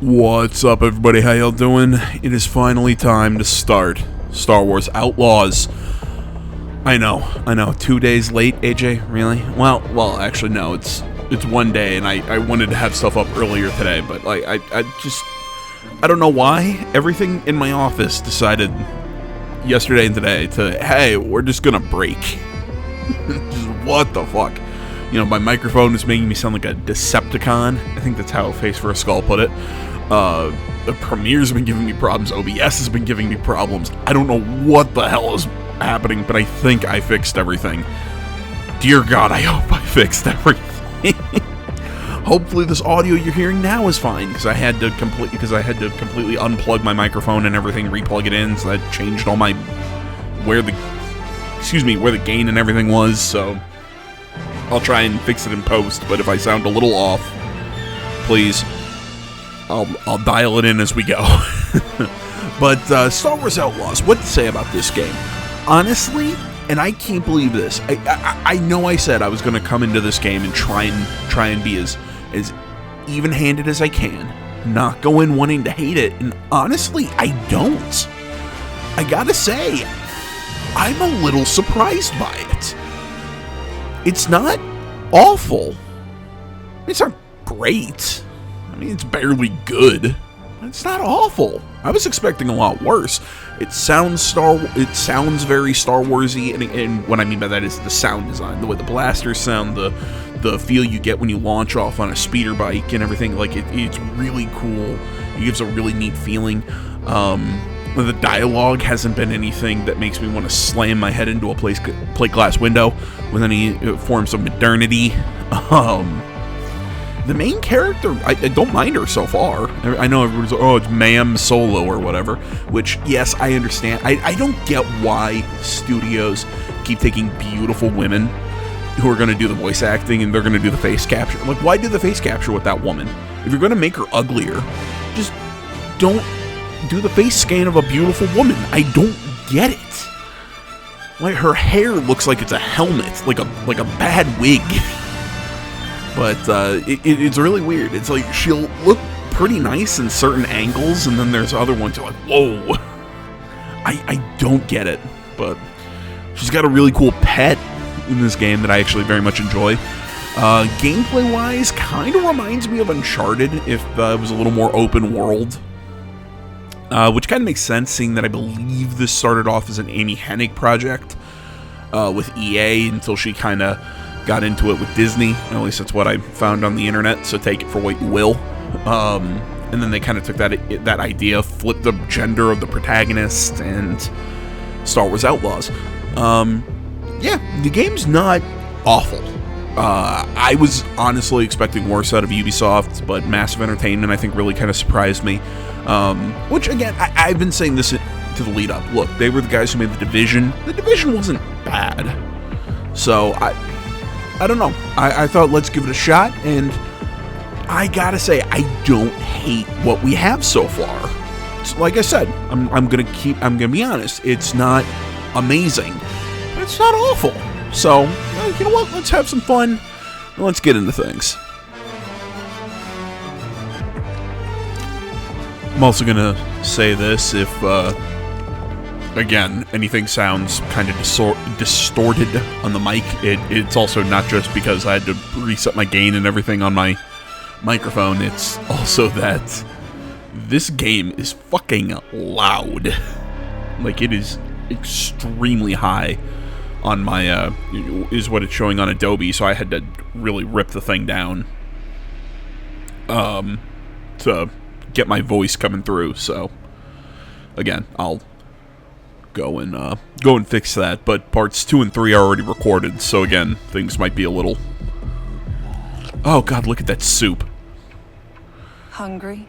What's up, everybody? How y'all doing? It is finally time to start Star Wars Outlaws. I know. 2 days late, AJ? Really? Well, actually, no. It's 1 day, and I wanted to have stuff up earlier today, but like I don't know why. Everything in my office decided yesterday and today hey, we're just gonna break. Just what the fuck? You know, my microphone is making me sound like a Decepticon. I think that's how Face for a Skull put it. The Premiere's been giving me problems. OBS has been giving me problems. I don't know what the hell is happening, but I think I fixed everything. Dear God, I hope I fixed everything. Hopefully this audio you're hearing now is fine, because I had to completely unplug my microphone and everything, replug it in, so that changed all my where the gain and everything was. So I'll try and fix it in post, but if I sound a little off, please, I'll dial it in as we go. But Star Wars Outlaws, what to say about this game? Honestly, and I can't believe this, I know I said I was going to come into this game and try and be as even-handed as I can, not go in wanting to hate it, and honestly, I don't. I gotta say, I'm a little surprised by it. It's not awful. It's not great. I mean, it's barely good. It's not awful. I was expecting a lot worse. It sounds very Star Warsy, and what I mean by that is the sound design, the way the blasters sound, the feel you get when you launch off on a speeder bike and everything. Like it's really cool. It gives a really neat feeling. The dialogue hasn't been anything that makes me want to slam my head into a plate glass window with any forms of modernity. The main character, I don't mind her so far. I know everybody's like, oh, it's Ma'am Solo or whatever, which, yes, I understand. I don't get why studios keep taking beautiful women who are going to do the voice acting and they're going to do the face capture. Like, why do the face capture with that woman? If you're going to make her uglier, just don't do the face scan of a beautiful woman. I don't get it. Like, her hair looks like it's a helmet, like a bad wig. But it's really weird. It's like she'll look pretty nice in certain angles, and then there's other ones you're like, whoa. I don't get it. But she's got a really cool pet in this game that I actually very much enjoy. Gameplay-wise, kind of reminds me of Uncharted if it was a little more open world. Which kind of makes sense, seeing that I believe this started off as an Amy Hennig project with EA until she kind of got into it with Disney. At least that's what I found on the internet, so take it for what you will. And then they kind of took that idea, flipped the gender of the protagonist, and Star Wars Outlaws. Yeah, the game's not awful. I was honestly expecting worse out of Ubisoft, but Massive Entertainment, I think, really kind of surprised me. Which, again, I've been saying this to the lead up. Look, they were the guys who made The Division. The Division wasn't bad. So, I don't know. I thought, let's give it a shot, and I gotta say, I don't hate what we have so far. It's, like I said, I'm gonna be honest, it's not amazing, but it's not awful. So, you know what, let's have some fun, and let's get into things. I'm also gonna say this, if, again, anything sounds kind of distorted on the mic, it's also not just because I had to reset my gain and everything on my microphone, it's also that this game is fucking loud. Like, it is extremely high on my, is what it's showing on Adobe, so I had to really rip the thing down to get my voice coming through. So, again, I'll go and fix that, but parts 2 and 3 are already recorded, so again, things might be a little... Oh god, look at that soup. Hungry?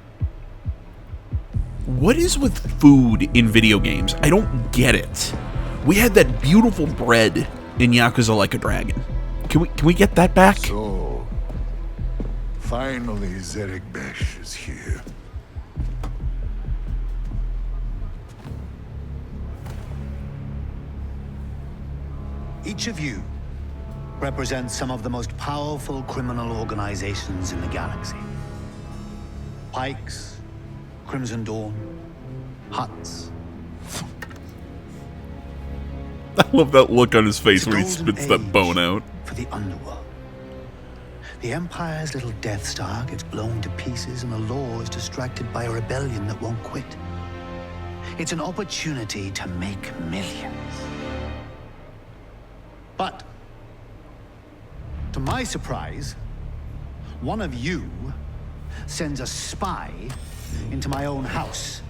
What is with food in video games? I don't get it. We had that beautiful bread in Yakuza Like a Dragon. Can we get that back? So, finally Zerek Besh is here. Each of you represents some of the most powerful criminal organizations in the galaxy. Pikes, Crimson Dawn, huts. I love that look on his face It's a when he golden spits that age bone out. for the underworld. The Empire's little Death Star gets blown to pieces and the law is distracted by a rebellion that won't quit. It's an opportunity to make millions. But, to my surprise, one of you sends a spy into my own house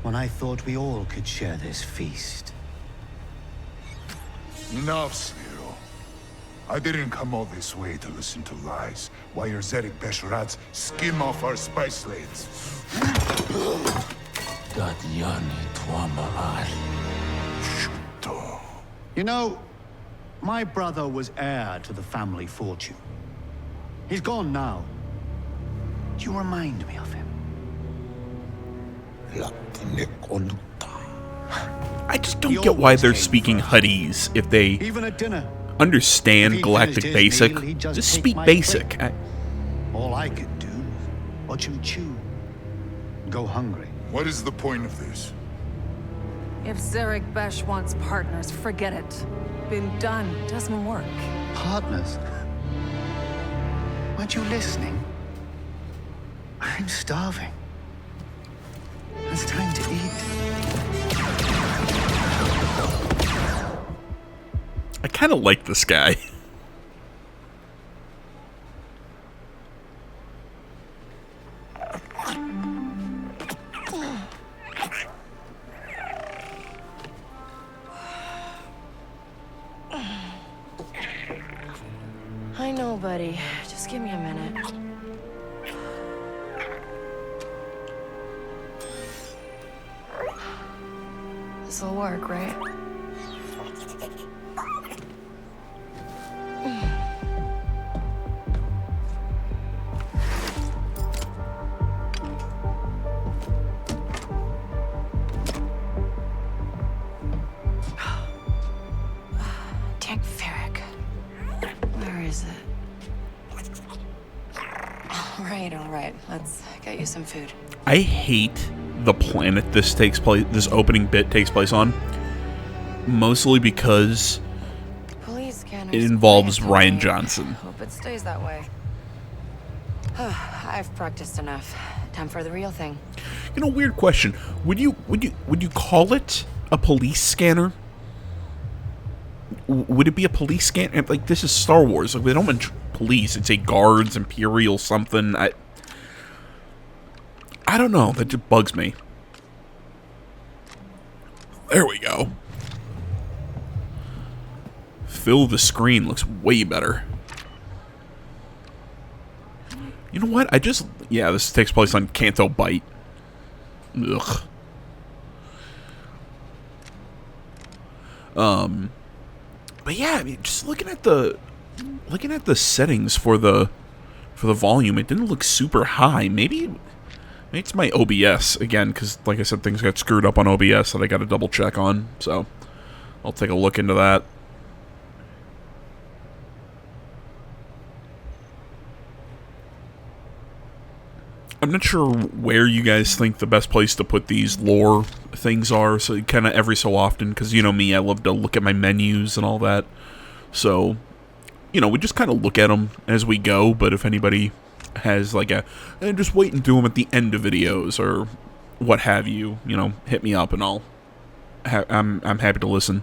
when I thought we all could share this feast. Enough, Spiro. I didn't come all this way to listen to lies, while your Zedek Besharats skim off our spice lanes. You know, my brother was heir to the family fortune. He's gone now. Do you remind me of him? I just don't get why they're speaking Huttese if they Even at dinner. understand If he Galactic finished his Basic. meal, he'd Just just take speak my Basic. plate. All I could do, watch him chew. Go hungry. What is the point of this? If Zarek Besh wants partners, forget it. Been done. Doesn't work. Partners. Weren't you listening? I'm starving. It's time to eat. I kind of like this guy. I know, buddy. Just give me a minute. This'll work, right? Tank Ferric. Where is it? All right. Let's get you some food. I hate the planet this opening bit takes place on. Mostly because Police scanners. it involves quiet Ryan tonight. Johnson. Hope it stays that way. I've practiced enough. Time for the real thing. You know, weird question. Would you call it a police scanner? Would it be a police scanner? Like, this is Star Wars. Like, they don't mention police. It's a guards, imperial something. I don't know. That just bugs me. There we go. Fill the screen looks way better. You know what? Yeah, this takes place on Canto Bight. Ugh. But yeah, I mean, just looking at the settings for the volume, it didn't look super high. Maybe it's my OBS again, because like I said, things got screwed up on OBS that I got to double check on. So I'll take a look into that. I'm not sure where you guys think the best place to put these lore things are, so kind of every so often, because you know me, I love to look at my menus and all that. So, you know, we just kind of look at them as we go, but if anybody has like just wait and do them at the end of videos or what have you, you know, hit me up and I'm happy to listen.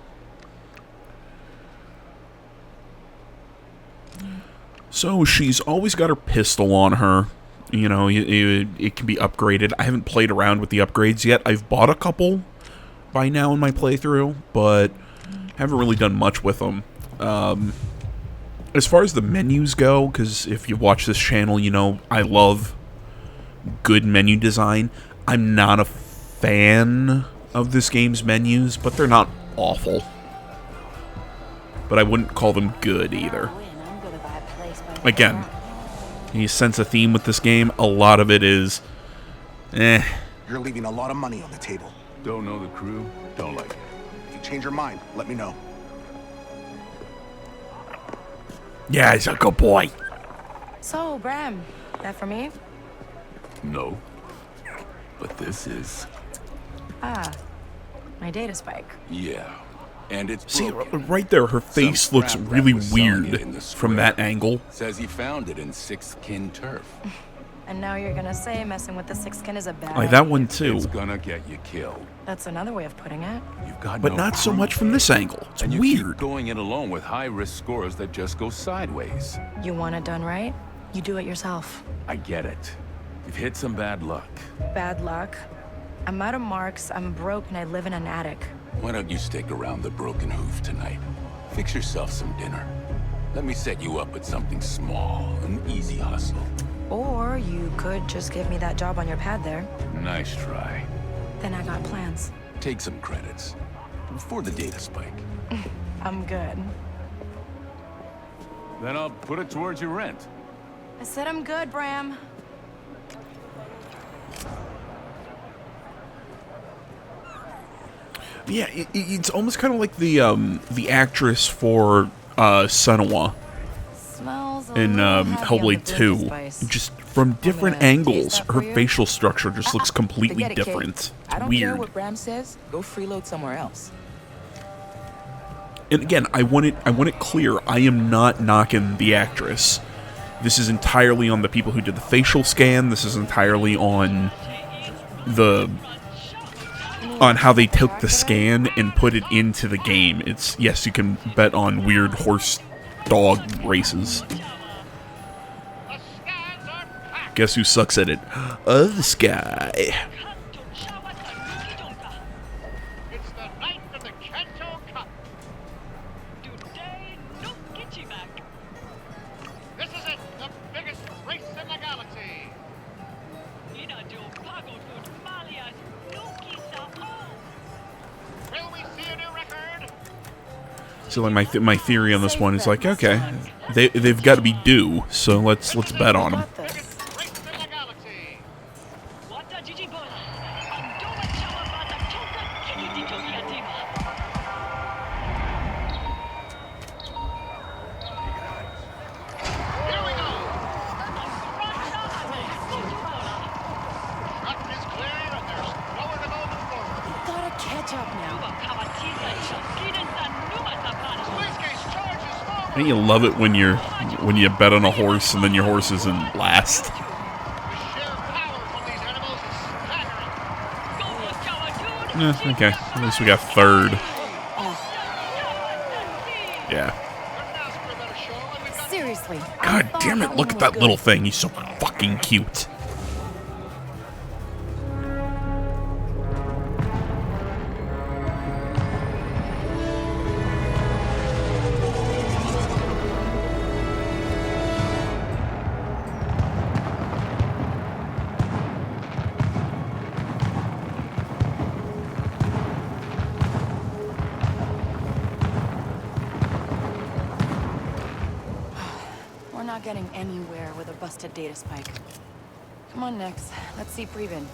So she's always got her pistol on her. You know, it can be upgraded. I haven't played around with the upgrades yet. I've bought a couple by now in my playthrough, but haven't really done much with them. As far as the menus go, because if you watch this channel, you know I love good menu design. I'm not a fan of this game's menus, but they're not awful. But I wouldn't call them good either. Again, you sense a theme with this game. A lot of it is, You're leaving a lot of money on the table. Don't know the crew, don't like it. If you change your mind, let me know. Yeah, he's a good boy. So, Bram, that for me? No. But this is... Ah, my data spike. Yeah. And it's See, broken. right there, her face Some looks crap really that was selling weird it in the from that square. angle. Says he found it in Sixth Kin turf. And now you're gonna say messing with the six-kin is a bad Like that idea. one too. It's gonna get you killed. That's another way of putting it. You've got But no not so proof. much from this angle. It's And you keep weird. going it alone with high-risk scores that just go sideways. You want it done right? You do it yourself. I get it. You've hit some bad luck. Bad luck. I'm out of marks, I'm broke, and I live in an attic. Why don't you stick around the Broken Hoof tonight? Fix yourself some dinner. Let me set you up with something small, an easy hustle. Or you could just give me that job on your pad there. Nice try. Then I got plans. Take some credits. For the data spike. I'm good. Then I'll put it towards your rent. I said I'm good, Bram. Yeah, it's almost kind of like the actress for Senua Smells a in little heavy on Hellblade the 2. blinky spice. Just from different gonna taste angles, that for her you. facial structure just looks completely Forget it, kid. different. I It's don't care weird. what Bram says. Go freeload somewhere else. And again, I want it clear. I am not knocking the actress. This is entirely on the people who did the facial scan. This is entirely on how they took the scan and put it into the game. It's yes, you can bet on weird horse dog races. Guess who sucks at it? This guy. It's the night of the Kanto Cup. Today, no Kitchi back. This is it, the biggest race in the galaxy. Will we see a new record? So like my theory on this one is like, okay, they've got to be due, so let's bet on them. Got this. Biggest race in the galaxy. Here we go. Truck is clear and there's nowhere to go but forward. Gotta catch up now. Squeeze charges forward. Don't you love it when you bet on a horse and then your horse is in last? The sheer power from these animals is staggering. Okay, at least we got third. Yeah. Couldn't ask for a better show, and we've got Seriously. God damn it! Look at that little thing. He's so fucking cute. We're not getting anywhere with a busted data spike. Come on, Nix. Let's see Preben.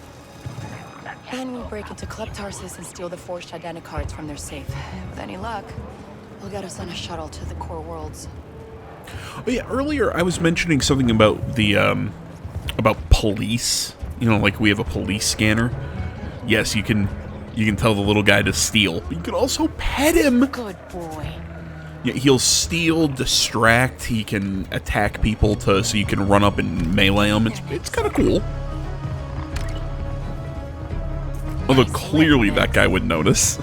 Then we break into Club Tarsus and steal the forged identicards from their safe. With any luck, we'll get us on a shuttle to the core worlds. Oh yeah, earlier I was mentioning something about the about police. You know, like we have a police scanner. Yes, you can tell the little guy to steal. But you can also pet him. Good boy. Yeah, he'll steal, distract. He can attack people so you can run up and melee them. It's kind of cool. Although clearly that guy would notice.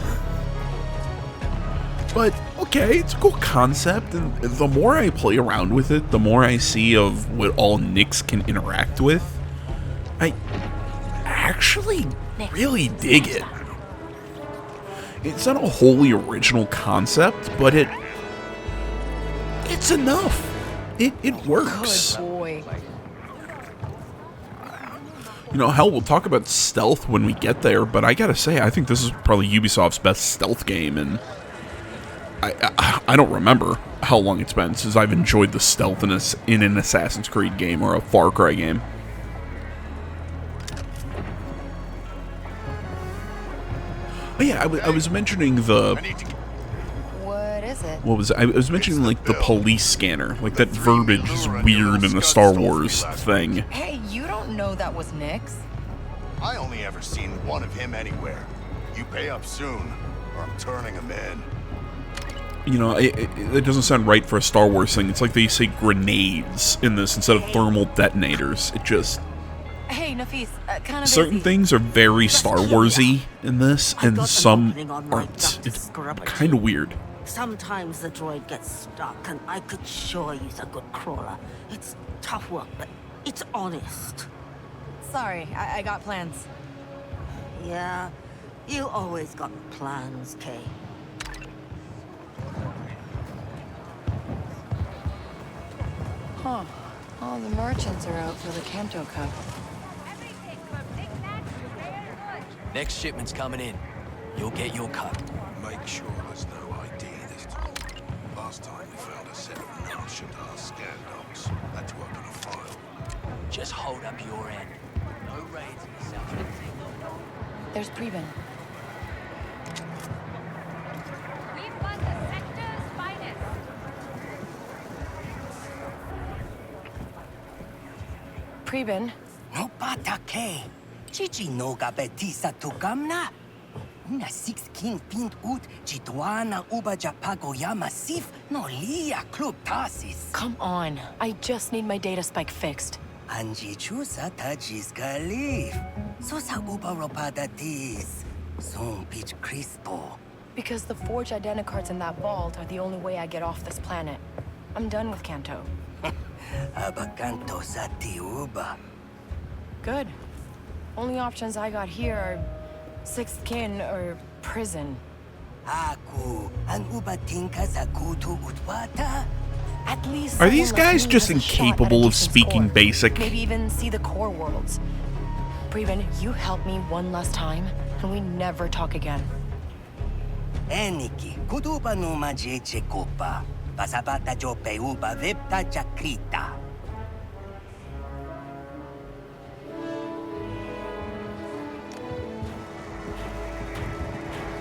But okay, it's a cool concept, and the more I play around with it, the more I see of what all Nix can interact with. I actually really dig it. It's not a wholly original concept, but it's enough. It works. Good boy. You know, hell, we'll talk about stealth when we get there, but I gotta say, I think this is probably Ubisoft's best stealth game, and I don't remember how long it's been since I've enjoyed the stealth in an Assassin's Creed game or a Far Cry game. Oh yeah, I was mentioning the... What is it? What was it? I was mentioning, like, the police scanner. Like, that verbiage is weird in the Star Wars thing. Hey, you don't know that was Nix. I only ever seen one of him anywhere. You pay up soon, or I'm turning him in. You know, it doesn't sound right for a Star Wars thing. It's like they say grenades in this instead of thermal detonators. It just... Hey, Nafis, kind of certain busy. things are very Star Warsy in this, and some aren't. It's kind of weird. Sometimes the droid gets stuck, and I could sure use a good crawler. It's tough work, but it's honest. Sorry, I got plans. Yeah, you always got plans, Kay. Huh. All the merchants are out for the Canto Cup. Next shipment's coming in. You'll get your cut. Make sure there's no ID this time. Last time we found a set of nonchalant scan dogs. Had to open a file. Just hold up your end. No raids in the south. There's Preben. We've got the sector's finest. Preben. No patake. Chichi no gabetisa tugamna. Una 16 pint ut chituana uba japagoyama sif no lia club tasis. Come on. I just need my data spike fixed. Anji chusa tajis galif. So sa uba ropada tis. Soon pitch crispo. Because the forged identicards in that vault are the only way I get off this planet. I'm done with Canto. Abakanto sa ti uba. Good. Only options I got here are sixth kin or prison. Aku an uba tinka sa kutu utwata. At least Are these someone like guys me just has a shot at incapable a of decent speaking score. basic? Maybe even see the core worlds. Preben, you help me one last time, and we never talk again. Eniki, kutuba numa jeche kopa. Pasabata jo peuba vepta chakrita.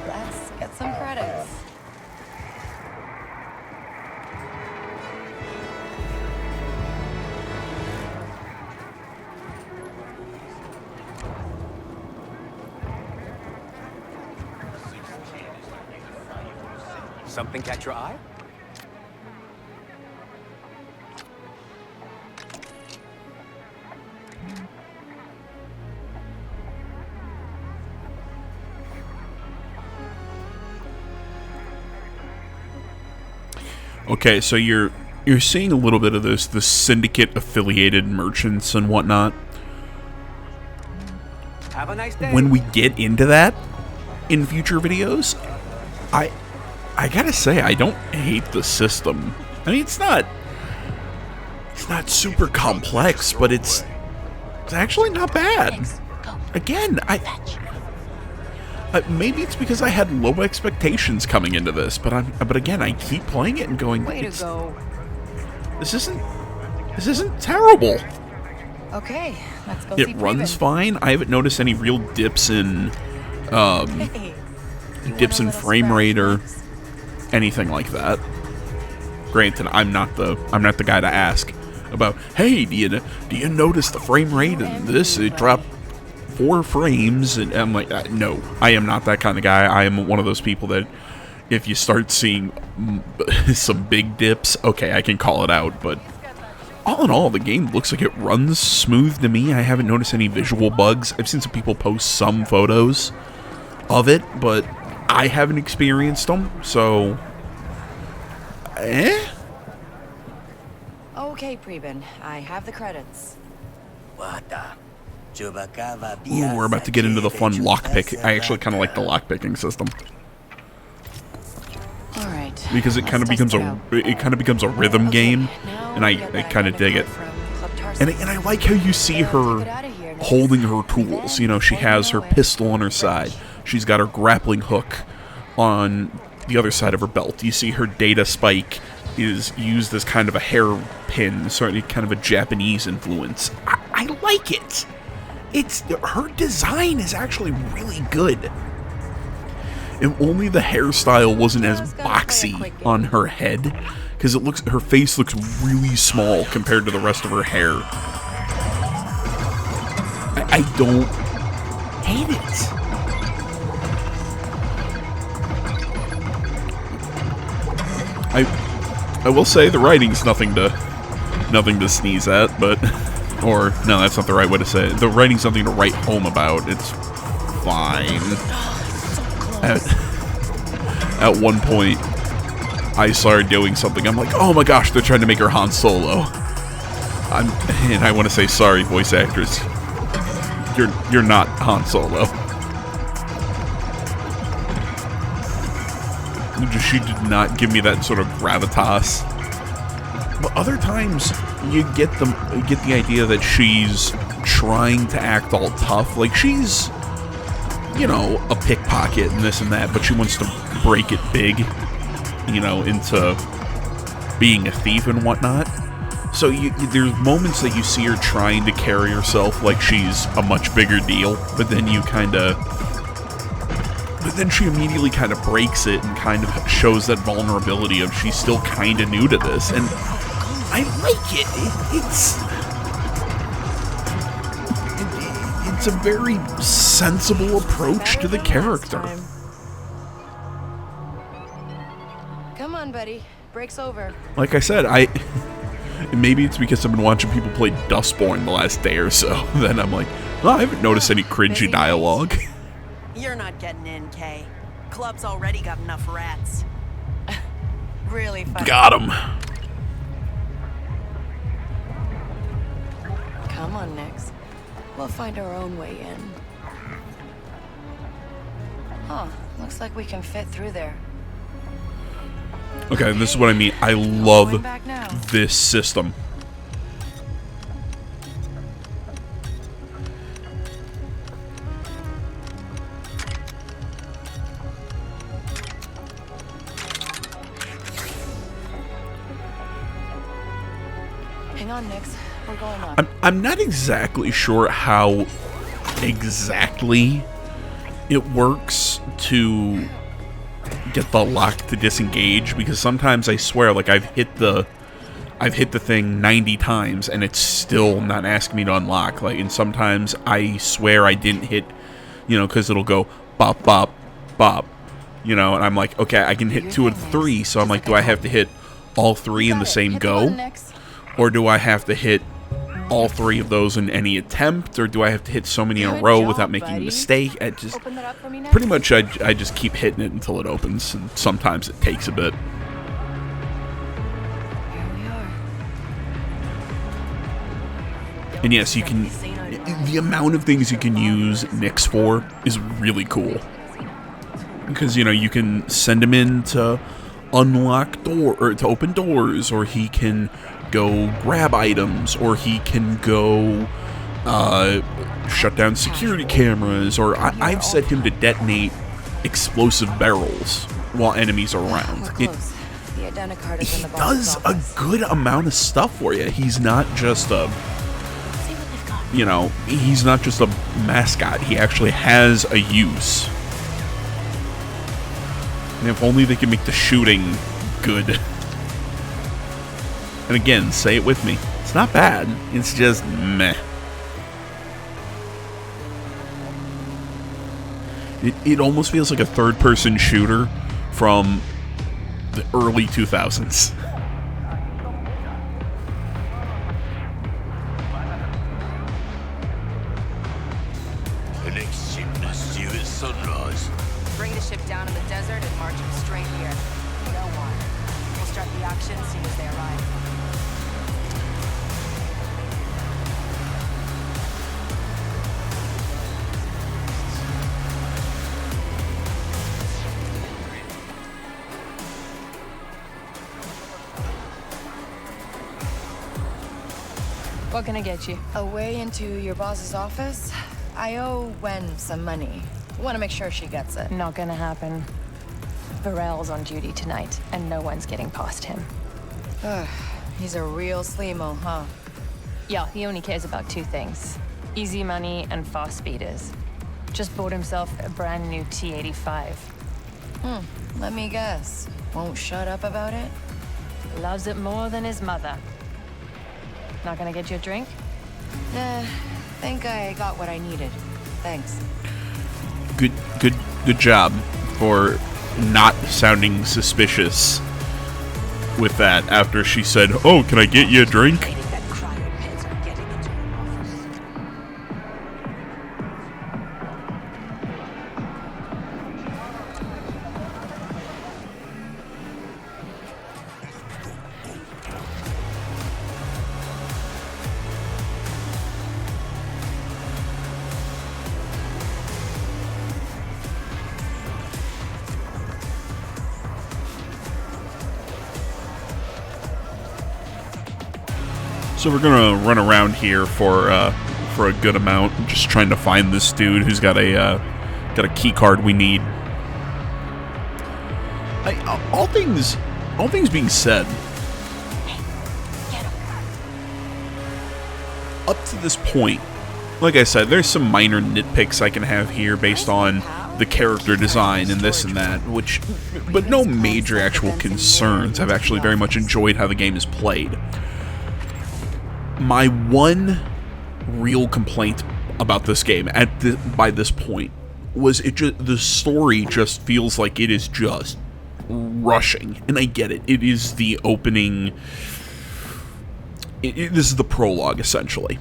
Let's get some credits. Something catch your eye? Okay, so you're seeing a little bit of this, the syndicate affiliated merchants and whatnot. Have a nice day. When we get into that in future videos, I gotta say I don't hate the system. I mean, it's not super complex, but it's actually not bad. Again, maybe it's because I had low expectations coming into this, but again, I keep playing it and going, Way to go. This isn't terrible. Okay, let's go It see runs Preben. fine. I haven't noticed any real dips in Hey, you want a little frame rate or scratch? anything like that. Granted, I'm not the guy to ask about, hey, do you notice the frame rate in this? It dropped 4 frames, and I'm like, no, I am not that kind of guy. I am one of those people that if you start seeing some big dips, okay, I can call it out, but all in all, the game looks like it runs smooth to me. I haven't noticed any visual bugs. I've seen some people post some photos of it, but I haven't experienced them, so... Okay, Preben, I have the credits. Ooh, we're about to get into the fun lockpick. I actually kind of like the lockpicking system. All right. Because it kind of becomes a rhythm game, and I kind of dig it. And I like how you see her holding her tools. You know, she has her pistol on her side. She's got her grappling hook on the other side of her belt. You see her data spike is used as kind of a hairpin, certainly kind of a Japanese influence. I like it. Her design is actually really good. If only the hairstyle wasn't as boxy on her head, because her face looks really small compared to the rest of her hair. I hate it. I will say the writing's nothing to sneeze at, but or no, that's not the right way to say it. The writing's something to write home about. It's fine. At one point, I started doing something. I'm like, oh my gosh, they're trying to make her Han Solo. And I want to say sorry, voice actress. You're not Han Solo. She did not give me that sort of gravitas. But other times, you get the idea that she's trying to act all tough. Like, she's, you know, a pickpocket and this and that, but she wants to break it big, you know, into being a thief and whatnot. So there's moments that you see her trying to carry herself like she's a much bigger deal, but then she immediately kind of breaks it and kind of shows that vulnerability of she's still kind of new to this, and I like it. It's a very sensible approach to the character. Come on, buddy. Break's over. Like I said, maybe it's because I've been watching people play Dustborn the last day or so. Then I'm like, well, I haven't noticed any cringy dialogue. You're not getting in, Kay. Club's already got enough rats. Really funny. Got him. Come on, Nix. We'll find our own way in. Huh. Looks like we can fit through there. Okay, this is what I mean. I love this system. Hang on, Nix. We're going up. I'm not exactly sure how exactly it works to get the lock to disengage, because sometimes I swear, like, I've hit the thing 90 times and it's still not asking me to unlock. Like, and sometimes I swear I didn't hit, you know, because it'll go bop bop bop, you know, and I'm like, okay, I can hit 2 of 3, so I'm like, do I have to hit all 3 in the same go, or do I have to hit all 3 of those in any attempt, or do I have to hit so many in a row without making a mistake? I just pretty much I just keep hitting it until it opens, and sometimes it takes a bit. And yes, you can. The amount of things you can use Nix for is really cool, because, you know, you can send him in to unlock or to open doors, or he can go grab items, or he can go shut down security cameras, or I've set him to detonate explosive barrels while enemies are around. He does a good amount of stuff for you. He's not just a, you know, he's not just a mascot. He actually has a use. And if only they could make the shooting good. And again, say it with me. It's not bad. It's just meh. It almost feels like a third-person shooter from the early 2000s. The next ship must due at sunrise. Bring the ship down in the desert and march them straight here. No water. We'll start the auction as soon as they arrive. What can I get you? A way into your boss's office? I owe Wen some money. Want to make sure she gets it. Not gonna happen. Varel's on duty tonight, and no one's getting past him. He's a real sleemo, huh? Yeah, he only cares about 2 things. Easy money and fast speeders. Just bought himself a brand new T-85. Let me guess. Won't shut up about it? Loves it more than his mother. Not gonna get you a drink? Nah, think I got what I needed. Thanks. Good job for not sounding suspicious with that after she said, "Oh, can I get you a drink?" So we're gonna run around here for a good amount, just trying to find this dude who's got a key card we need. All things being said, up to this point, like I said, there's some minor nitpicks I can have here based on the character design and this and that, but no major actual concerns. I've actually very much enjoyed how the game is played. My one real complaint about this game by this point was the story just feels like it is just rushing, and I get it. It is the opening. This is the prologue essentially,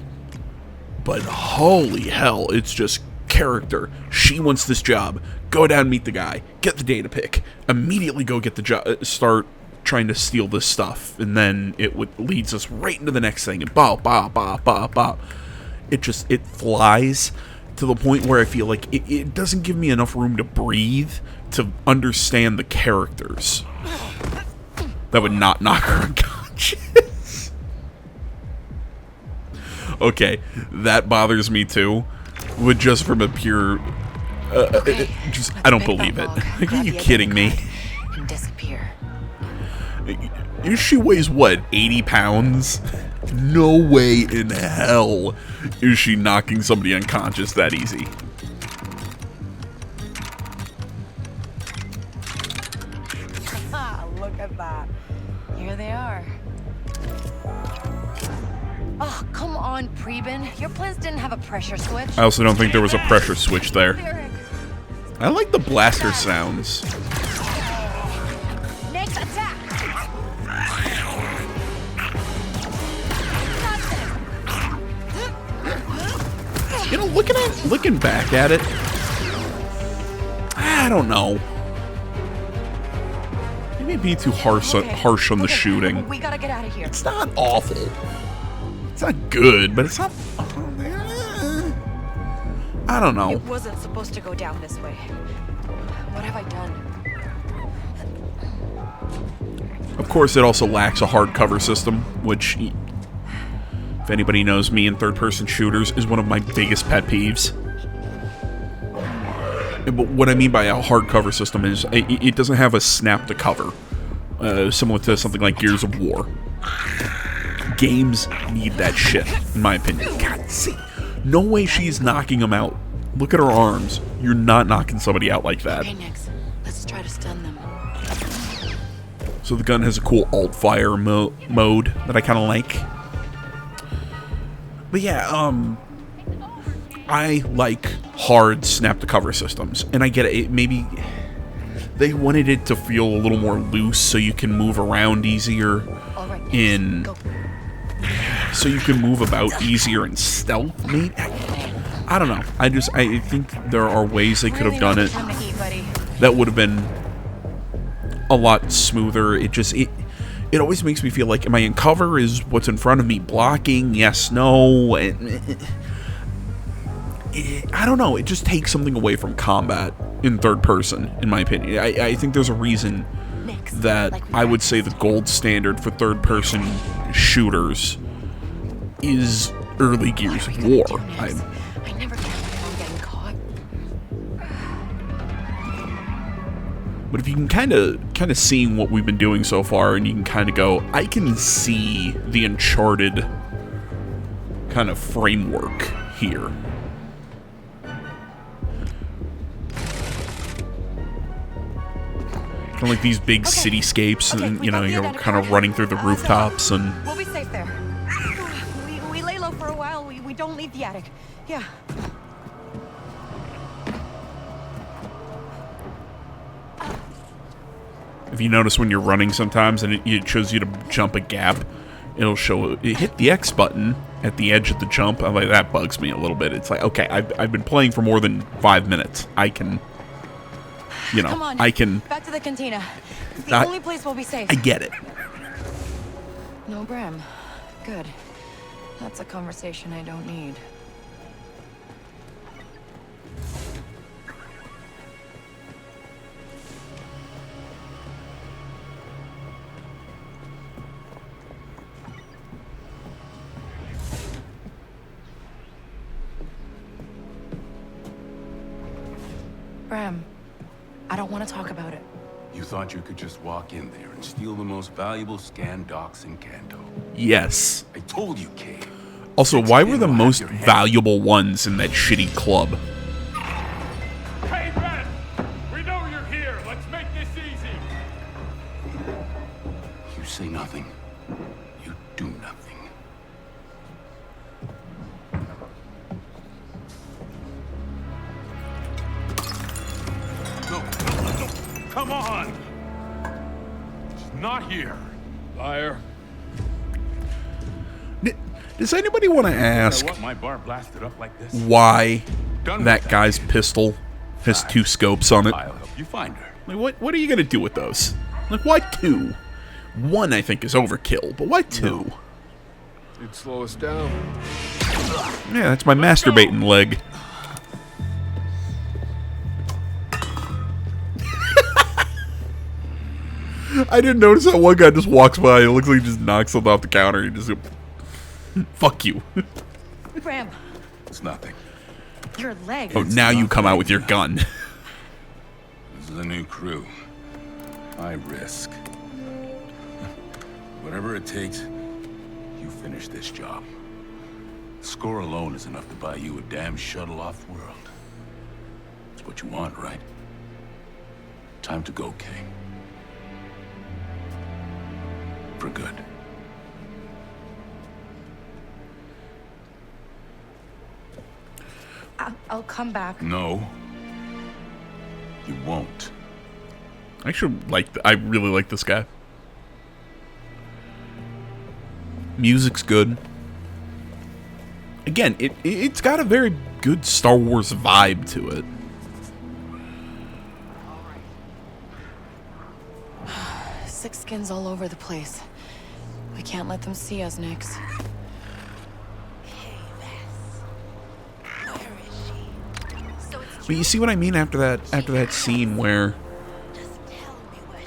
but holy hell, it's just character. She wants this job. Go down, meet the guy, get the data pick, immediately go get the job. Start trying to steal this stuff, and then leads us right into the next thing, and it flies to the point where I feel like it doesn't give me enough room to breathe to understand the characters. That would not knock her unconscious. Okay, that bothers me too, with just from a pure I don't believe it. Like, are you kidding me? And disappear. She weighs, what, 80 pounds? No way in hell is she knocking somebody unconscious that easy. Look at that. Here they are. Oh, come on, Preben. Your plans didn't have a pressure switch. I also don't think there was a pressure switch there. I like the blaster sounds. Next attack. You know, looking back at it, I don't know. Maybe being too harsh on the shooting. We gotta get out of here. It's not awful. It's not good, but it's not. I don't know. It wasn't supposed to go down this way. What have I done? Of course, it also lacks a hardcover system, which, if anybody knows me in third-person shooters, is one of my biggest pet peeves. But what I mean by a hardcover system is it doesn't have a snap to cover, similar to something like Gears of War. Games need that shit, in my opinion. God, see, no way she's knocking him out. Look at her arms. You're not knocking somebody out like that. Okay, Nix. Let's try to stun them. So the gun has a cool alt-fire mode that I kind of like. But yeah, I like hard snap-to-cover systems. And I get it. Maybe they wanted it to feel a little more loose so you can move around easier so you can move about easier in stealth, maybe? I don't know. I think there are ways they could have done it that would have been a lot smoother. It always makes me feel like, am I in cover? Is what's in front of me blocking? Yes, no. I don't know. It just takes something away from combat in third person, in my opinion. I think there's a reason that I would say the gold standard for third person shooters is early Gears of War. I never can on getting caught. But if you can kind of seeing what we've been doing so far, and you can kind of go, I can see the Uncharted kind of framework here. Kind of like these big cityscapes, and you know, you're kind of running through the rooftops, and We'll be safe there. We lay low for a while. We don't leave the attic. Yeah. If you notice when you're running sometimes and it shows you to jump a gap, it'll show it hit the X button at the edge of the jump. I'm like, that bugs me a little bit. It's like, okay, I've been playing for more than 5 minutes. I can, you know, Come on. I can. Back to the cantina. It's the only place we'll be safe. I get it. No Bram. Good. That's a conversation I don't need. Bram, I don't want to talk about it. You thought you could just walk in there and steal the most valuable scan docs in Kanto? Yes. I told you, Kay. Also, why were the most valuable ones in that shitty club? Hey, Red! We know you're here. Let's make this easy. You say nothing. You do nothing. No. Come on! She's not here. Liar. Does anybody want to ask I want my bar blasted up like this. why that guy's pistol has 2 scopes on it? I'll help you find her. Like, what are you gonna do with those? Like, why 2? 1, I think, is overkill, but why 2? It'd slow us down. Yeah, that's my masturbating leg. I didn't notice that one guy just walks by. It looks like he just knocks something off the counter. He just, fuck you. Bram, It's nothing. your leg. Oh, now you come out with your gun. This is a new crew. I risk. Whatever it takes, you finish this job. The score alone is enough to buy you a damn shuttle off world. It's what you want, right? Time to go, Kay. For good. I'll come back. No. You won't. I really like this guy. Music's good. Again, it's got a very good Star Wars vibe to it. Six skins all over the place. We can't let them see us, Nix. But you see what I mean after that scene where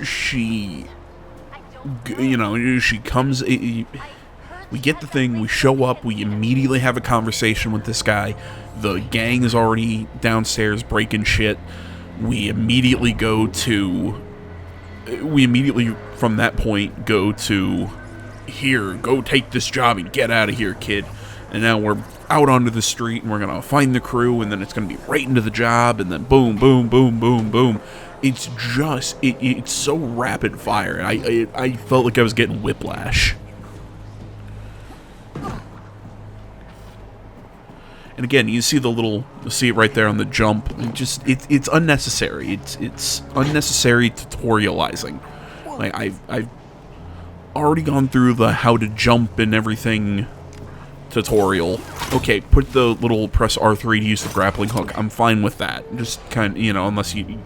she, you know, she comes. We get the thing. We show up. We immediately have a conversation with this guy. The gang is already downstairs breaking shit. We immediately from that point go to, here, go take this job and get out of here, kid. And now we're out onto the street and we're gonna find the crew, and then it's gonna be right into the job, and then boom, boom, boom, boom, boom. It's just it's so rapid fire. I felt like I was getting whiplash. And again, you see see it right there on the jump. It's unnecessary. It's unnecessary tutorializing. Like I've already gone through the how to jump and everything tutorial. Okay, put the little press R3 to use the grappling hook. I'm fine with that. Just kind of, you know, unless you,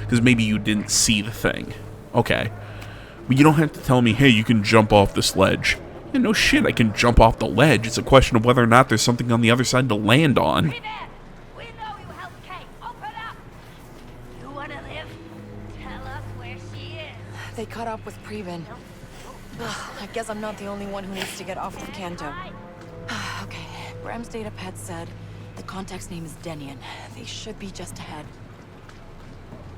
because maybe you didn't see the thing. Okay, but you don't have to tell me, hey, you can jump off this ledge. Yeah, no shit, I can jump off the ledge. It's a question of whether or not there's something on the other side to land on. We know you helped Kay. Open up. You wanna live? Tell us where she is. They caught up with Previn. I guess I'm not the only one who needs to get off of Kanto. Okay, Bram's data pad said the contact's name is Denian. They should be just ahead.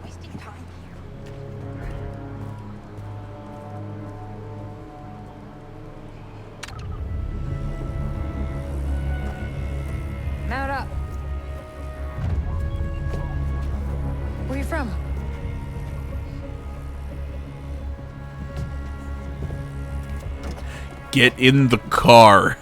Wasting time here. Mount up. Where are you from? Get in the car.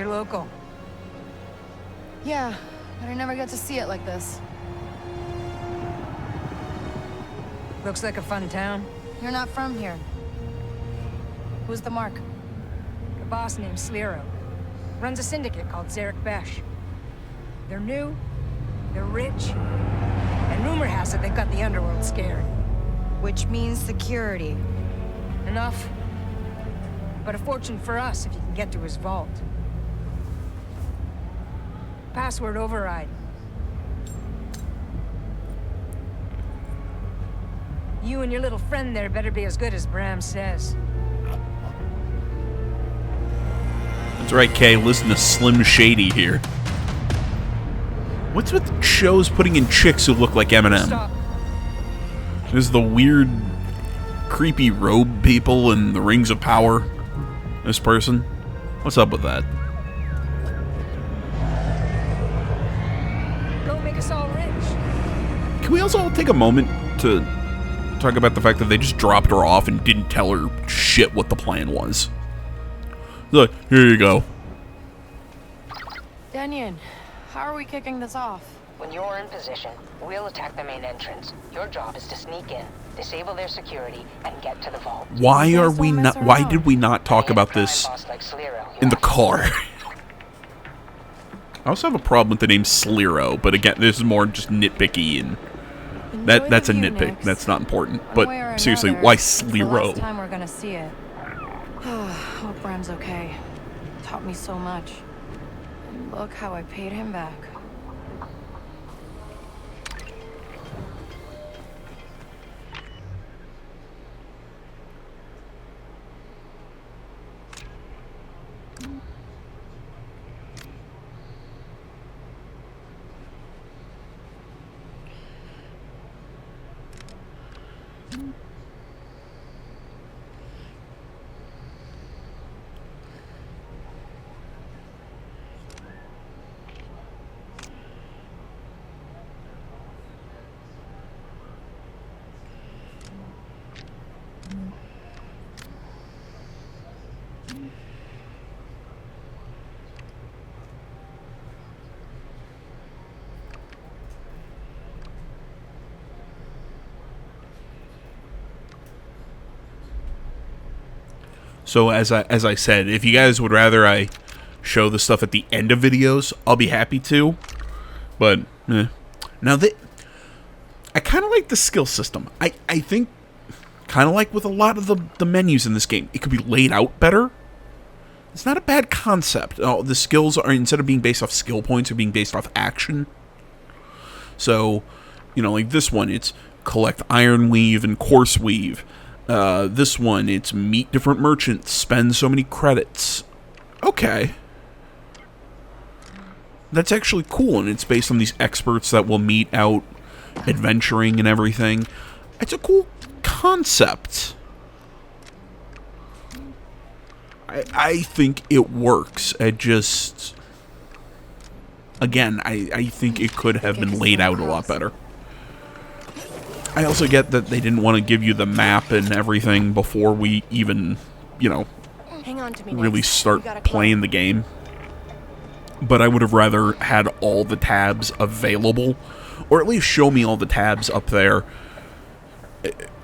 you're local. Yeah, but I never get to see it like this. Looks like a fun town. You're not from here. Who's the mark? A boss named Sliro. Runs a syndicate called Zarek Besh. They're new, they're rich, and rumor has it they've got the underworld scared. Which means security. Enough. But a fortune for us if you can get to his vault. Password override. You and your little friend there better be as good as Bram says. That's right, Kay. Listen to Slim Shady here. What's with shows putting in chicks who look like Eminem? Stop. There's the weird, creepy robe people in the Rings of Power. This person. What's up with that? Go make us all rich. Can we also take a moment to talk about the fact that they just dropped her off and didn't tell her shit what the plan was? Look, here you go. Denyon, how are we kicking this off? When you're in position, we'll attack the main entrance. Your job is to sneak in, disable their security, and get to the vault. Why are we not? Why did we not talk about this in the car? I also have a problem with the name Sliro, but again, this is more just nitpicky, and that's a nitpick. That's not important. But seriously, why Sliro? Last time we're gonna see it. Hope Bram's okay. Taught me so much. And look how I paid him back. So as I said, if you guys would rather I show the stuff at the end of videos, I'll be happy to. But now I kind of like the skill system. I think kind of like with a lot of the menus in this game, it could be laid out better. It's not a bad concept. The skills are, instead of being based off skill points, are being based off action. So, you know, like this one, it's collect iron weave and coarse weave. This one, it's meet different merchants, spend so many credits. Okay. That's actually cool, and it's based on these experts that will meet out adventuring and everything. It's a cool concept. I think it works. It just... Again, I think it could have been laid out a lot better. I also get that they didn't want to give you the map and everything before we even, you know, really start playing the game. But I would have rather had all the tabs available, or at least show me all the tabs up there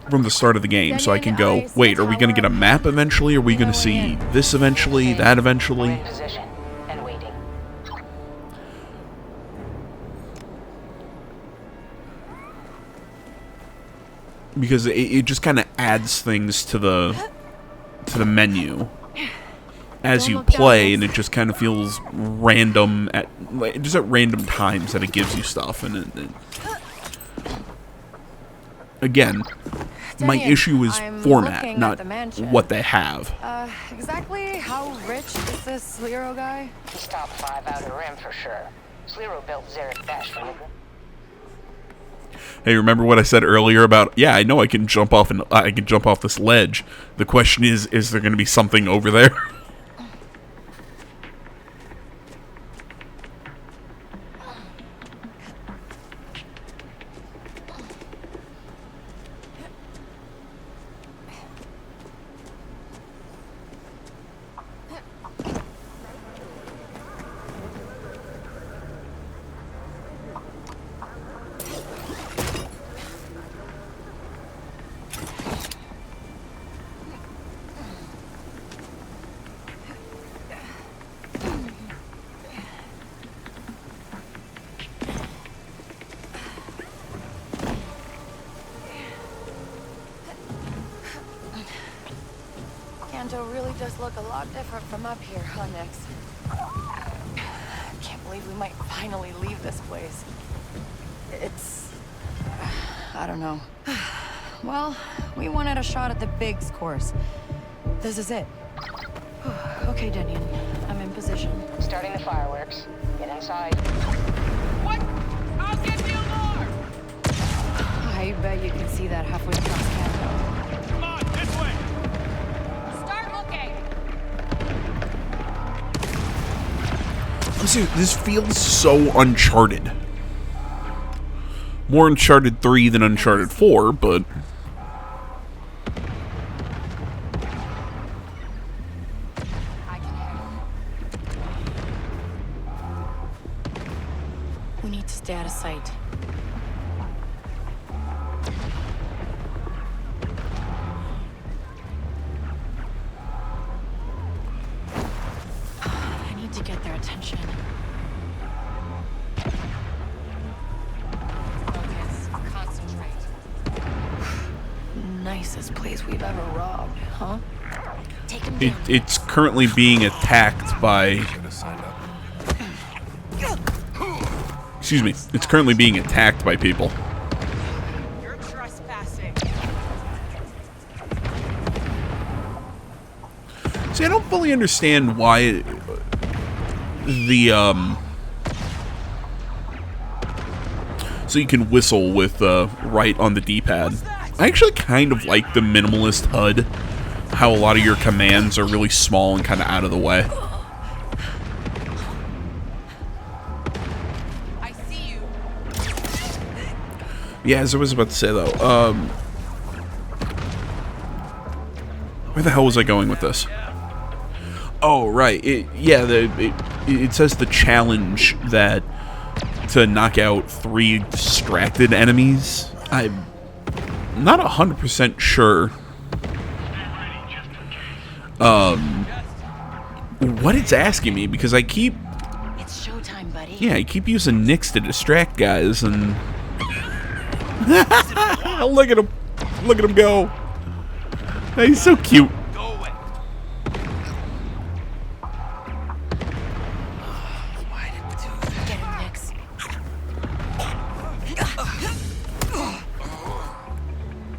from the start of the game, so I can go, wait, are we going to get a map eventually? Are we going to see this eventually, that eventually? Because it just kind of adds things to the menu as you play, and it just kind of feels random at random times that it gives you stuff. And again, my issue is format, not what they have. Exactly how rich is this Sliro guy? He's top 5 outer rim for sure. Sliro built Zarek Besh from... Hey, remember what I said earlier about, yeah, I know I can jump off and I can jump off this ledge. The question is there going to be something over there? Plaza really does look a lot different from up here, huh, Nix? Can't believe we might finally leave this place. It's... I don't know. Well, we wanted a shot at the Biggs course. This is it. Okay, Denian. I'm in position. Starting the fireworks. Get inside. What? I'll get the alarm! I bet you can see that halfway across Canada. Come on, this way! Start looking! I'm serious, this feels so Uncharted. More Uncharted 3 than Uncharted 4, but... We need to stay out of sight. I need to get their attention. Focus. Concentrate. Nicest place we've ever robbed, huh? Take him down. It's currently being attacked by... Excuse me. It's currently being attacked by people. You're trespassing. See, I don't fully understand why the, so you can whistle with, right on the D-pad. I actually kind of like the minimalist HUD. How a lot of your commands are really small and kind of out of the way. Yeah, as I was about to say, though, where the hell was I going with this? Oh, right. It says the challenge that to knock out 3 distracted enemies. I'm not 100% sure what it's asking me, because I keep... It's showtime, buddy. Yeah, I keep using Nix to distract guys, and... Look at him. Look at him go. He's so cute. Get him, Nix.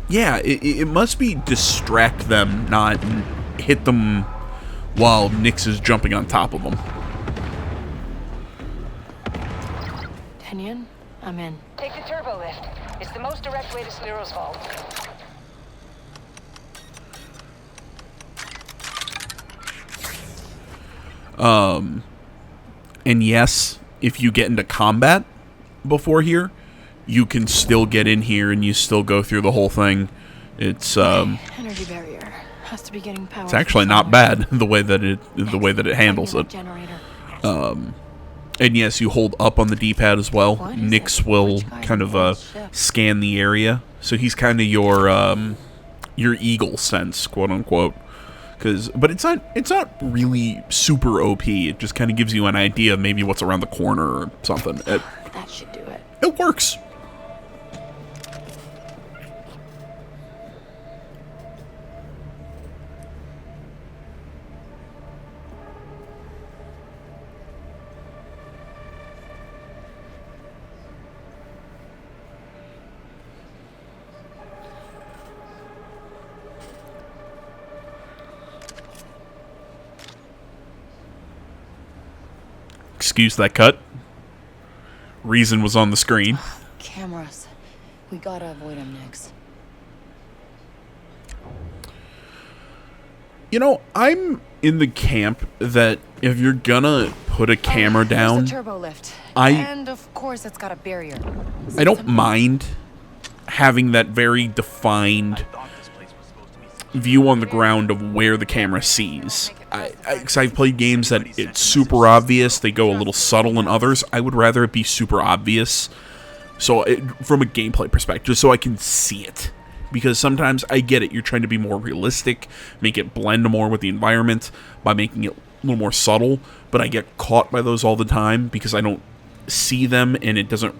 Yeah, it must be distract them, not hit them while Nix is jumping on top of them. Denian, I'm in. Take the turbo lift. It's the most direct way to Sliro's vault. And yes, if you get into combat before here, you can still get in here and you still go through the whole thing. It's Energy barrier has to be getting power. it's actually not bad the way that it handles it. And yes, you hold up on the D-pad as well. Nix will kind of scan the area, so he's kind of your eagle sense, quote unquote. But it's not really super OP. It just kind of gives you an idea of maybe what's around the corner or something. That should do it. It works. Excuse that cut. Reason was on the screen. Cameras. We gotta avoid them, Nix. You know, I'm in the camp that if you're gonna put a camera down, the turbo lift. And of course it's got a barrier. I don't mind having that very defined view on the ground of where the camera sees. Because I've played games that it's super obvious, they go a little subtle in others. I would rather it be super obvious, so from a gameplay perspective, so I can see it. Because sometimes I get it, you're trying to be more realistic, make it blend more with the environment by making it a little more subtle, but I get caught by those all the time because I don't see them and it doesn't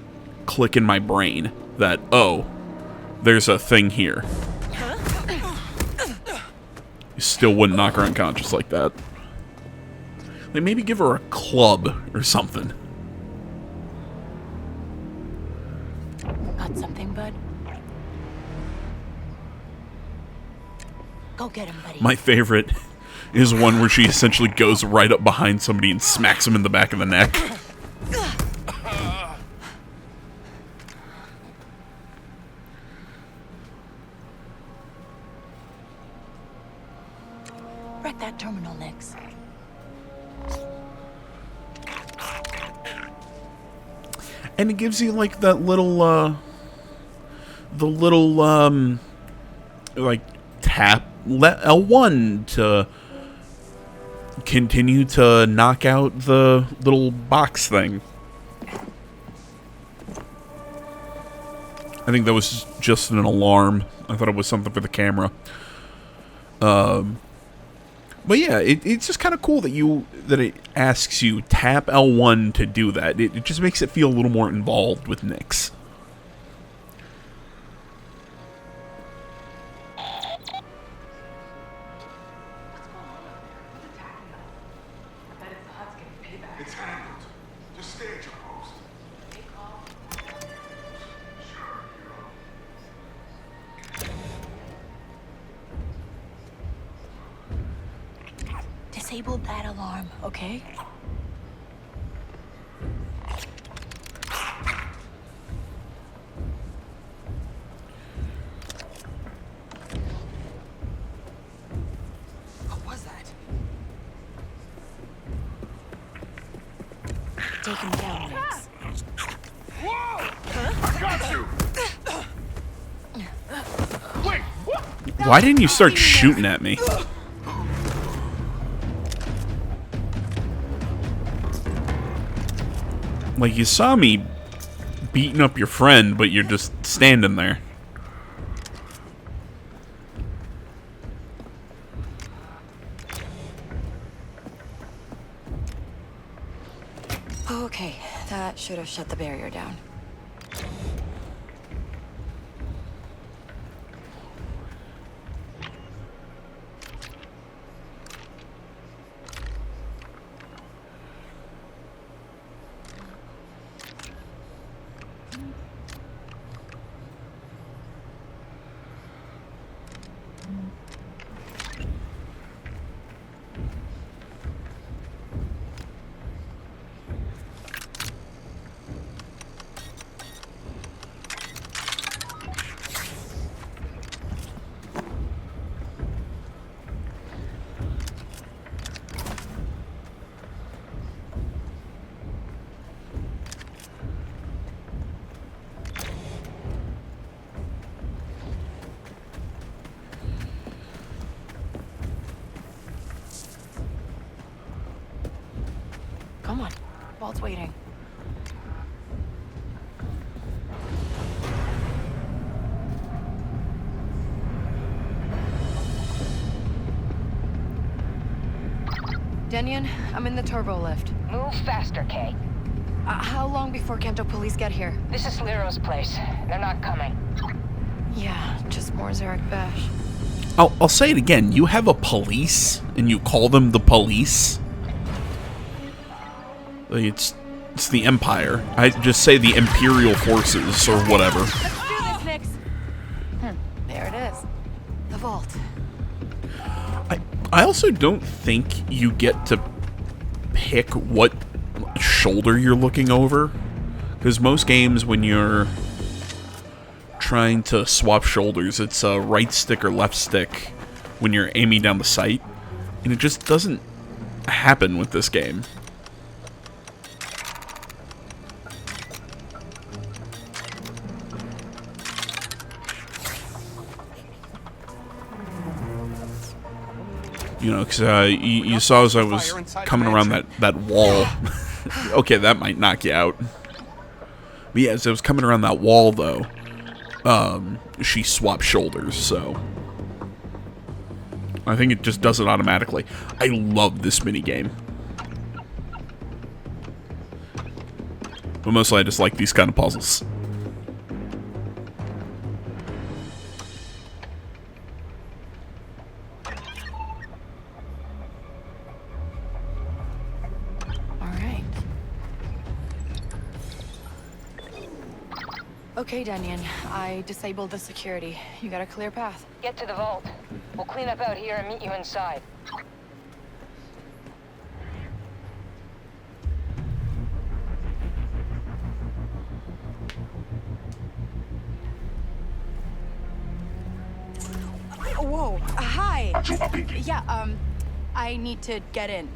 click in my brain that, oh, there's a thing here. You still wouldn't knock her unconscious like that. Like, maybe give her a club or something. Got something, bud? Go get him, buddy. My favorite is one where she essentially goes right up behind somebody and smacks him in the back of the neck. Wreck that terminal, Nix. And it gives you like that little like tap L1 to continue to knock out the little box thing. I think that was just an alarm. I thought it was something for the camera. But yeah, it's just kind of cool that it asks you tap L1 to do that. It just makes it feel a little more involved with Nix. It's handled. Just stay at your post. Disable that alarm, okay? What was that? Take him down, Nix. Whoa! I got you! Wait! What? Why didn't you start shooting at me? Like, you saw me beating up your friend, but you're just standing there. Okay, that should have shut the barrier down. Come on, Walt's waiting. Denyon, I'm in the turbo lift. Move faster, Kay. How long before Kanto police get here? This is Lero's place. They're not coming. Yeah, just more Zarek Bash. I'll say it again. You have a police, and you call them the police? Like, it's the Empire. I just say the Imperial Forces, or whatever. Let's do this, Nix. There it is. The vault. I also don't think you get to pick what shoulder you're looking over. Because most games, when you're trying to swap shoulders, it's a right stick or left stick when you're aiming down the sight. And it just doesn't happen with this game. You know, because you saw as I was coming around that wall. Okay, that might knock you out. But yeah, as I was coming around that wall, though, she swapped shoulders, so I think it just does it automatically. I love this minigame. But mostly I just like these kind of puzzles. Okay, Daniel. I disabled the security. You got a clear path. Get to the vault. We'll clean up out here and meet you inside. Whoa, hi. Yeah, I need to get in.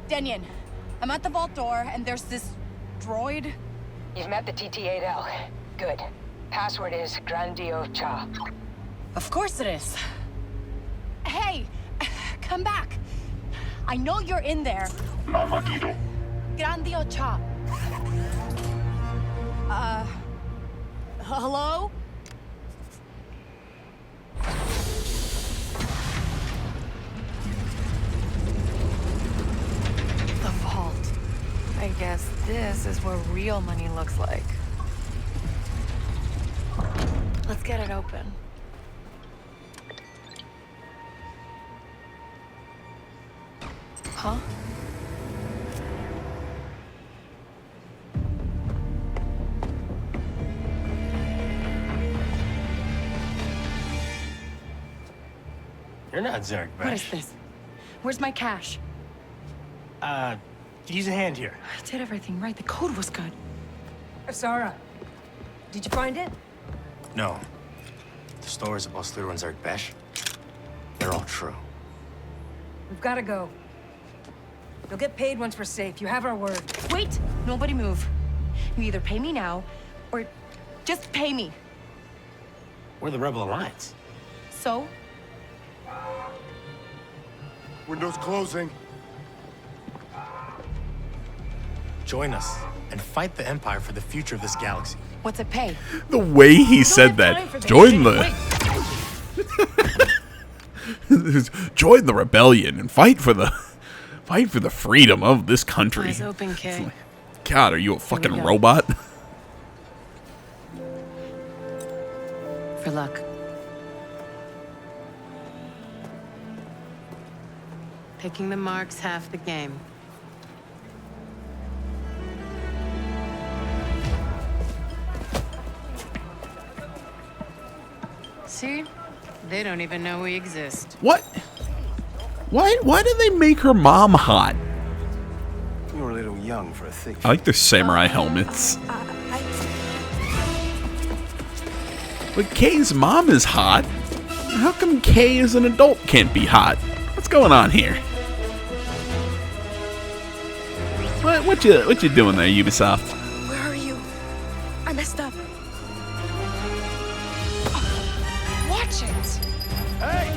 Daniel, I'm at the vault door, and there's this droid. You've met the TT-8L. Good. Password is Grandio Cha. Of course it is. Hey, come back. I know you're in there. Grandio Cha. Hello? The vault. I guess this is what real money looks like. Let's get it open. Huh? You're not Zarek Besh. What is this? Where's my cash? Use a hand here. I did everything right. The code was good. Sarah, did you find it? No. The stories about Slither and Zarek Besh, they're all true. We've got to go. You'll get paid once we're safe. You have our word. Wait! Nobody move. You either pay me now, or just pay me. We're the Rebel Alliance. So? Windows closing. Join us and fight the Empire for the future of this galaxy. What's it pay? The way he said that. Join the join the rebellion and fight for the freedom of this country. Eyes open, Kay. God, are you a fucking robot? For luck. Picking the mark's half the game. See? They don't even know we exist. What? Why did they make her mom hot? You were a little young for a thick. I like their samurai helmets. But Kay's mom is hot. How come Kay as an adult can't be hot? What's going on here? What you doing there, Ubisoft? Where are you? I messed up. Watch it. Hey!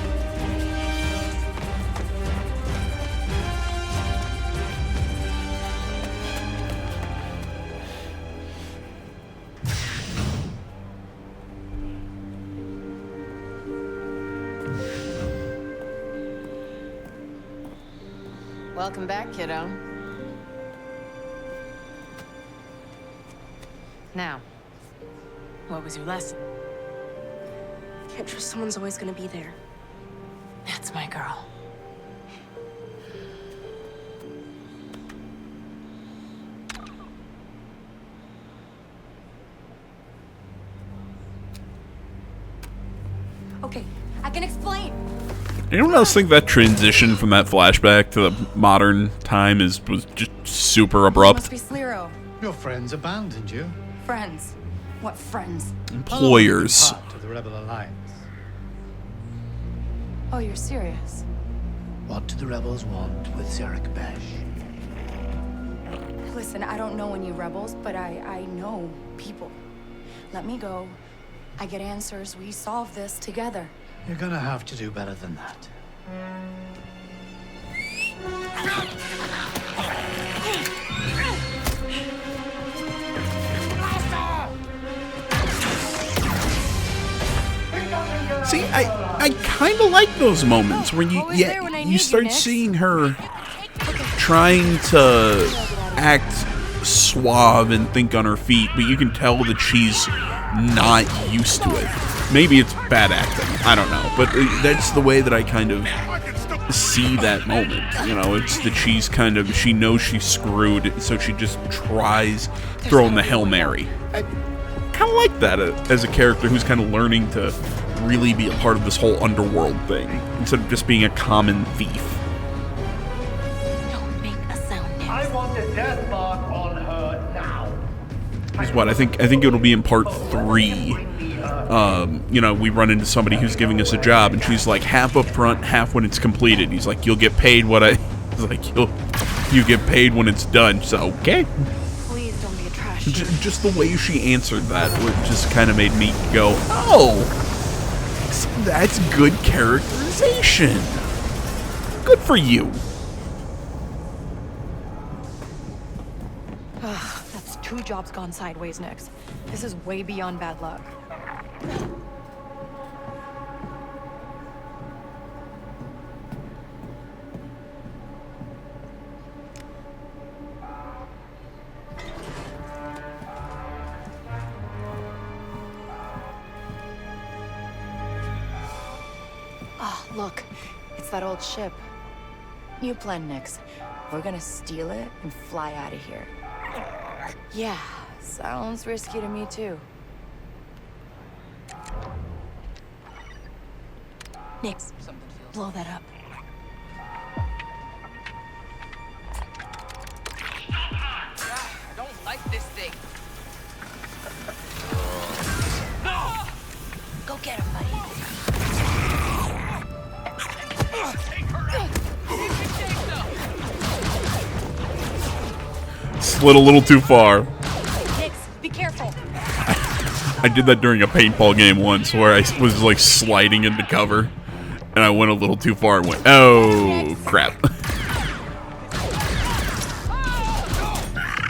Welcome back, kiddo. Now, what was your lesson? Can't trust someone's always gonna be there. That's my girl. Okay, I can explain. Anyone else think that transition from that flashback to the modern time was just super abrupt? Must be Sliro. Your friends abandoned you. Friends. What friends? Employers. Part of the Rebel Alliance. Oh, you're serious? What do the rebels want with Zarek Besh? Listen, I don't know any rebels, but I know people. Let me go. I get answers. We solve this together. You're gonna have to do better than that. See, I kind of like those moments where you start seeing her trying to act suave and think on her feet, but you can tell that she's not used to it. Maybe it's bad acting, I don't know, but that's the way that I kind of see that moment. You know, it's that she knows she's screwed, so she just tries throwing the Hail Mary. I kind of like that as a character who's kind of learning to really be a part of this whole underworld thing instead of just being a common thief. I want the death mark on her now. Is what I think it'll be in part 3. You know, we run into somebody who's giving us a job, and she's like, half up front, half when it's completed. He's like, you'll get paid he's like, you get paid when it's done. So okay. Please don't be a trash. Just the way she answered that just kind of made me go, oh, that's good characterization. Good for you. Ugh, that's 2 jobs gone sideways, Nix. This is way beyond bad luck. Oh, look. It's that old ship. New plan, Nix. We're gonna steal it and fly out of here. Yeah, sounds risky to me, too. Nix, blow that up. I don't like this thing. Go get him, buddy. Slid a little too far. Nix, be careful. I did that during a paintball game once where I was like sliding into cover and I went a little too far and went, oh crap.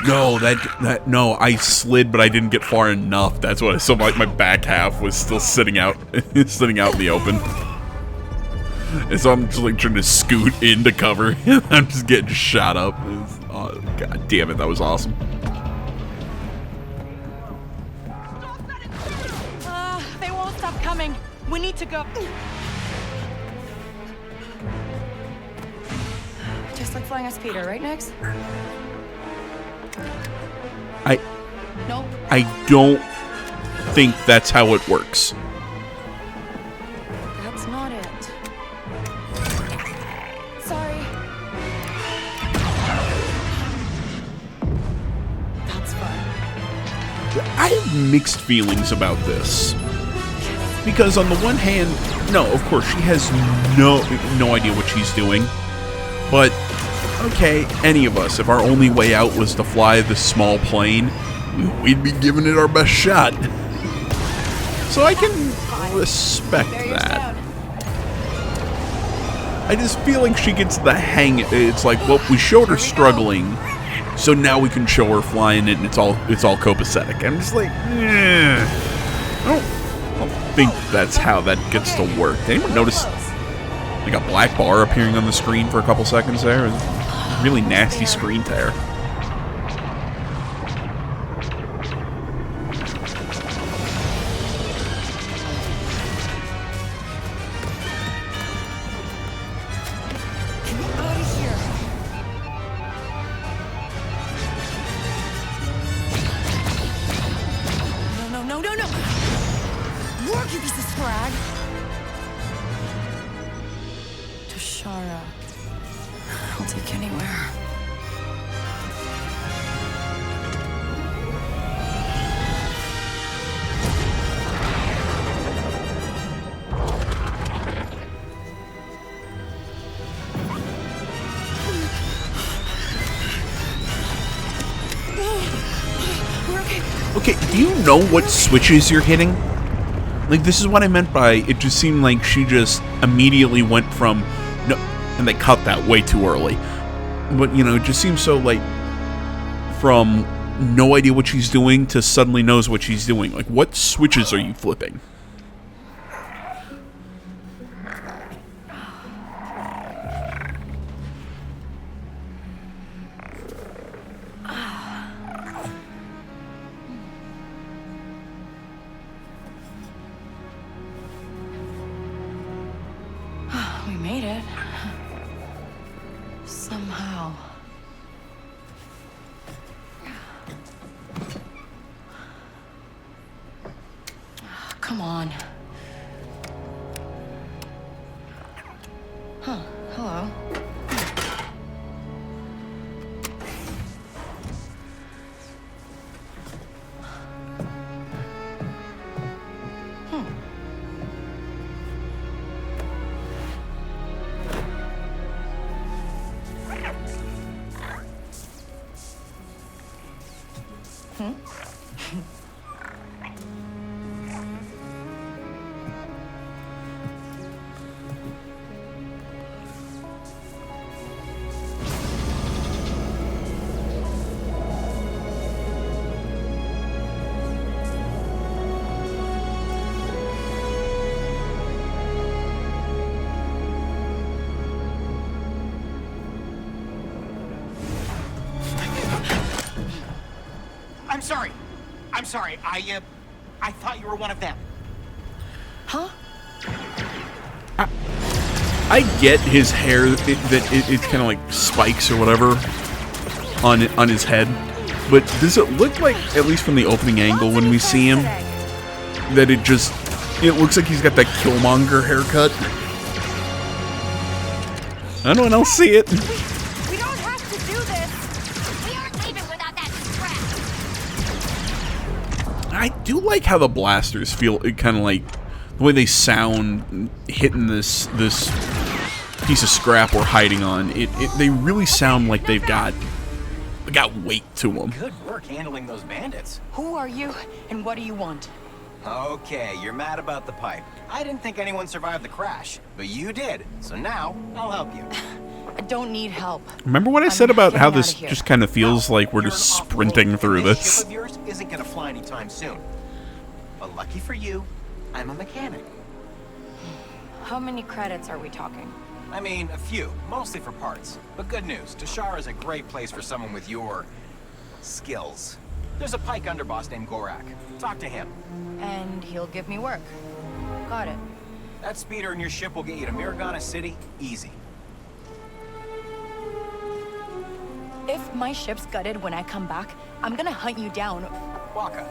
No, I slid, but I didn't get far enough. That's what. So my back half was still sitting out, sitting out in the open. And so I'm just like trying to scoot into cover. And I'm just getting shot up. Oh, God damn it, that was awesome. They won't stop coming. We need to go. Just like flying a speeder, right, Nix? Nope. I don't think that's how it works. That's not it. Sorry. That's fun. I have mixed feelings about this. Because on the one hand, no, of course, she has no idea what she's doing. But, okay, any of us, if our only way out was to fly this small plane, we'd be giving it our best shot. So I can respect that. I just feel like she gets the hang. It's like, well, we showed her struggling, so now we can show her flying it, and it's all copacetic. I'm just like, I don't think that's how that gets to work. Did anyone notice like a black bar appearing on the screen for a couple seconds there? Really nasty screen tear. Work, you piece of swag! Tashara. I'll take anywhere. Okay, do you know what switches you're hitting? Like, this is what I meant by it just seemed like she just immediately went from, no, and they cut that way too early. But, you know, it just seems so, like, from no idea what she's doing to suddenly knows what she's doing. Like, what switches are you flipping? We made it. Come on. Huh, hello. I'm sorry. I thought you were one of them. Huh? I get his hair, it's kind of like spikes or whatever on his head, but does it look like, at least from the opening angle when we see him, that it looks like he's got that Killmonger haircut? Anyone else see it? We don't have to do this. We aren't leaving without that scrap. I do like how the blasters feel, kind of like the way they sound hitting this piece of scrap we're hiding on. They really sound like they got weight to them. Good work handling those bandits. Who are you, and what do you want? Okay, you're mad about the pipe. I didn't think anyone survived the crash, but you did. So now, I'll help you. I don't need help. Remember what I said about how this just kind of feels like we're just sprinting through This this? ship of yours isn't gonna fly anytime soon. But lucky for you, I'm a mechanic. How many credits are we talking? I mean, a few, mostly for parts. But good news, Tashara is a great place for someone with your skills. There's a pike underboss named Gorak. Talk to him. And he'll give me work. Got it. That speeder in your ship will get you to Miragana City, easy. If my ship's gutted when I come back, I'm gonna hunt you down. Waka.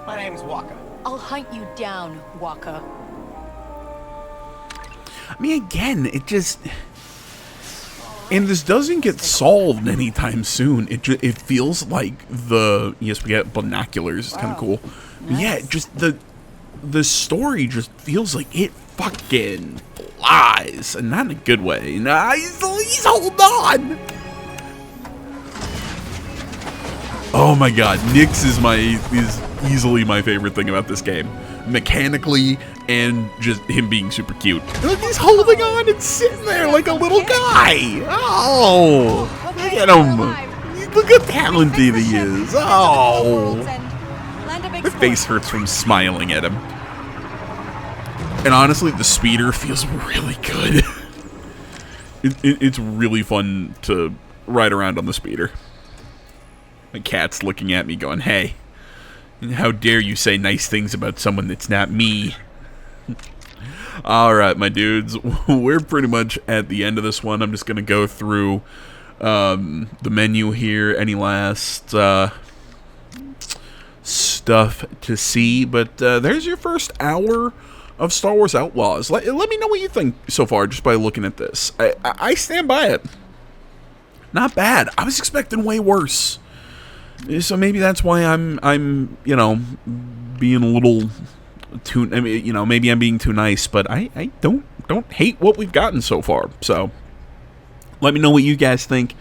My name's Waka. I'll hunt you down, Waka. I mean, again, it just... And this doesn't get solved anytime soon. It feels like yes, we get binoculars. It's kind of cool. Nice. Yeah, just the story just feels like it fucking flies, and not in a good way. Nah, he's holding on. Oh my god, Nyx is easily my favorite thing about this game, mechanically and just him being super cute. Look, he's holding on and sitting there like a little guy. Oh, look at him. Look how talented he is. Oh, my face hurts from smiling at him. And honestly, the speeder feels really good. It's really fun to ride around on the speeder. My cat's looking at me going, hey, how dare you say nice things about someone that's not me? Alright, my dudes, we're pretty much at the end of this one. I'm just going to go through the menu here. Any last stuff to see? But there's your first hour of Star Wars Outlaws. Let me know what you think so far just by looking at this. I stand by it. Not bad. I was expecting way worse. So maybe that's why I'm you know, being a little too, I mean, you know, maybe I'm being too nice, but I don't hate what we've gotten so far. So let me know what you guys think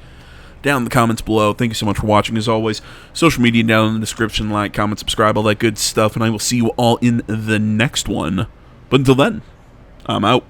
down in the comments below. Thank you so much for watching, as always. Social media down in the description, like, comment, subscribe, all that good stuff, and I will see you all in the next one. But until then, I'm out.